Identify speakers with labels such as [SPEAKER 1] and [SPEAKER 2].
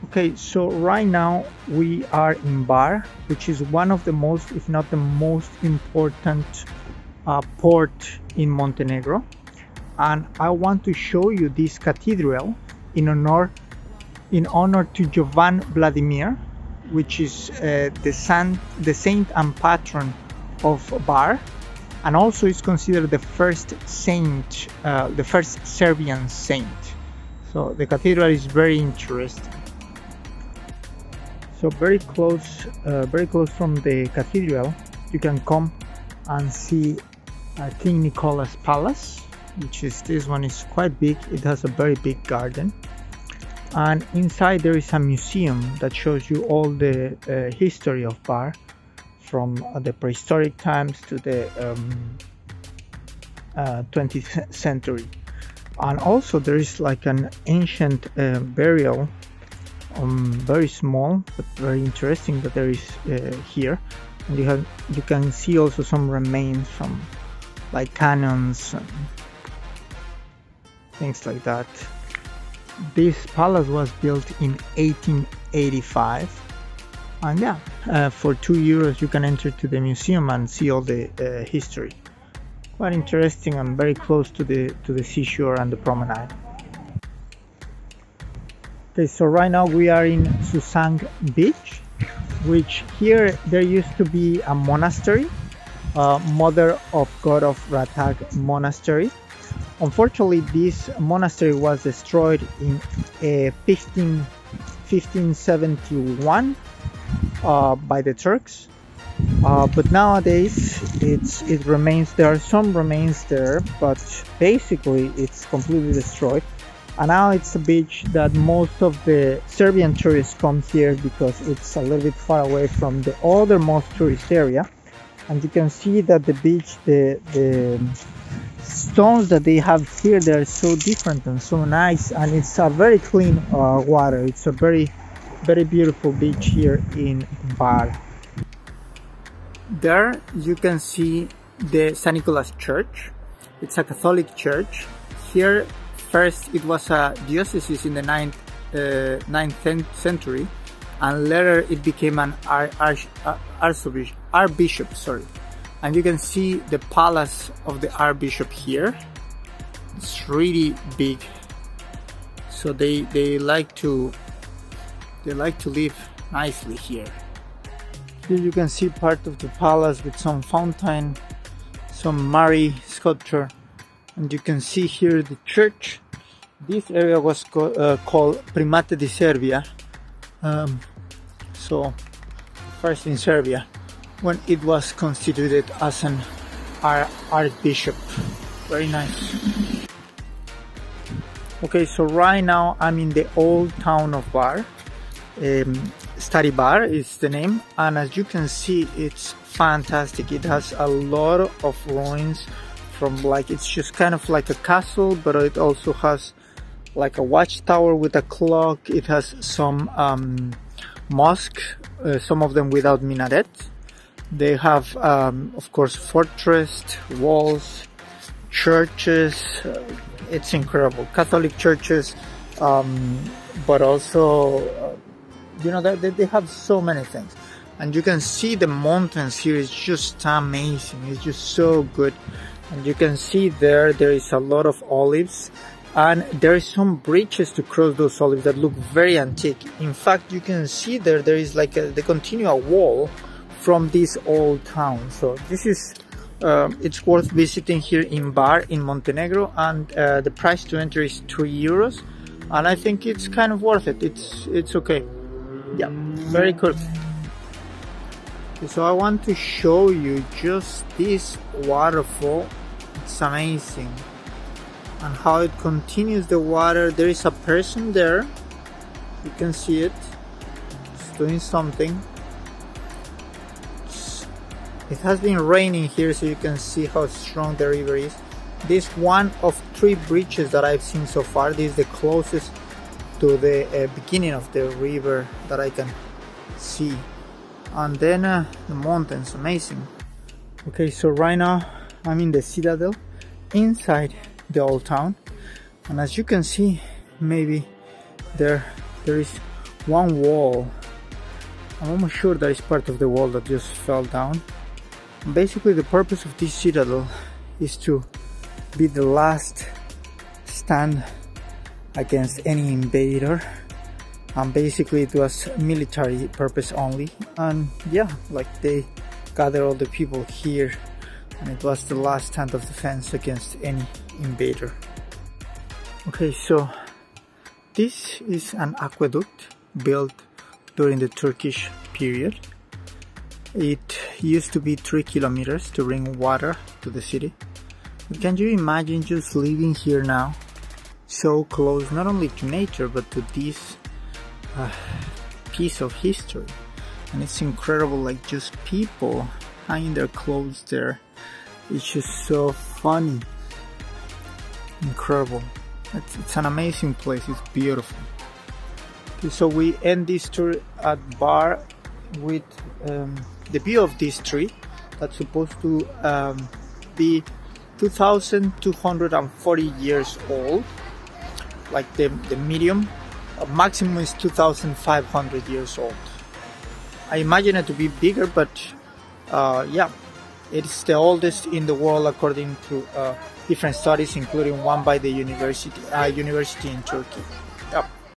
[SPEAKER 1] Okay, so right now we are in Bar, which is one of the most, if not the most important port in Montenegro, and I want to show you this cathedral in honor to Jovan Vladimir, which is the saint and patron of Bar, and also is considered the first saint, the first Serbian saint. So the cathedral is very interesting. So very close from the cathedral, you can come and see King Nicola's Palace, which is, this one is quite big. It has a very big garden, and inside there is a museum that shows you all the history of Bar, from the prehistoric times to the 20th century. And also there is like an ancient burial, very small but very interesting, that there is here, and you can see also some remains from like cannons and things like that. This palace was built in 1885, and yeah, for €2 you can enter to the museum and see all the history. Quite interesting and very close to the seashore and the promenade. Okay, so right now we are in Susang Beach, which here there used to be a monastery, Mother of God of Ratag Monastery. Unfortunately, this monastery was destroyed in 1571 by the Turks, but nowadays it remains. There are some remains there, but basically it's completely destroyed. And now it's a beach that most of the Serbian tourists come here because it's a little bit far away from the other most tourist area. And you can see that the beach, the stones that they have here, they're so different and so nice, and it's a very clean water. It's a very beautiful beach here in Bar. There you can see the St. Nicholas Church. It's a Catholic church. Here first it was a diocese in the 9th century, and later it became an archbishop, sorry. And you can see the palace of the archbishop here. It's really big, so they like to live nicely here. Here you can see part of the palace with some fountain, some Mary sculpture, and you can see here the church. This area was called Primate di Serbia, so first in Serbia, when it was constituted as an archbishop. Very nice. Okay, so right now I'm in the old town of Bar. Stari Bar is the name, and as you can see, it's fantastic. It has a lot of ruins from, like, it's just kind of like a castle, but it also has like a watchtower with a clock. It has some mosque, some of them without minarets. They have of course fortress walls, churches. It's incredible, Catholic churches, but also you know that they have so many things. And you can see the mountains here. It's just amazing. It's just so good. And you can see there is a lot of olives, and there is some bridges to cross those olives that look very antique. In fact, you can see there is like they continue a wall from this old town. So this is it's worth visiting here in Bar in Montenegro, and the price to enter is €3, and I think it's kind of worth it. It's okay. Yeah, very cool. So I want to show you just this waterfall. It's amazing, and how it continues the water. There is a person there, you can see it. It's doing something. It has been raining here, so you can see how strong the river is. This is one of 3 bridges that I've seen so far. This is the closest to the beginning of the river that I can see. And then the mountains, amazing. Okay, so right now I'm in the citadel inside the old town, and as you can see, maybe there is one wall. I'm almost sure that is part of the wall that just fell down. Basically, the purpose of this citadel is to be the last stand against any invader, and basically it was military purpose only. And yeah, like they gather all the people here, and it was the last stand of defense against any invader. Okay, so this is an aqueduct built during the Turkish period. It used to be 3 kilometers to bring water to the city. But can you imagine just living here now, so close not only to nature but to this piece of history? And it's incredible, like just people hanging their clothes there. It's just so funny. Incredible. It's an amazing place. It's beautiful. Okay, so we end this tour at Bar with the view of this tree that's supposed to be 2,240 years old. Like the medium, maximum is 2,500 years old. I imagine it to be bigger, but yeah, it's the oldest in the world according to different studies, including one by the university in Turkey.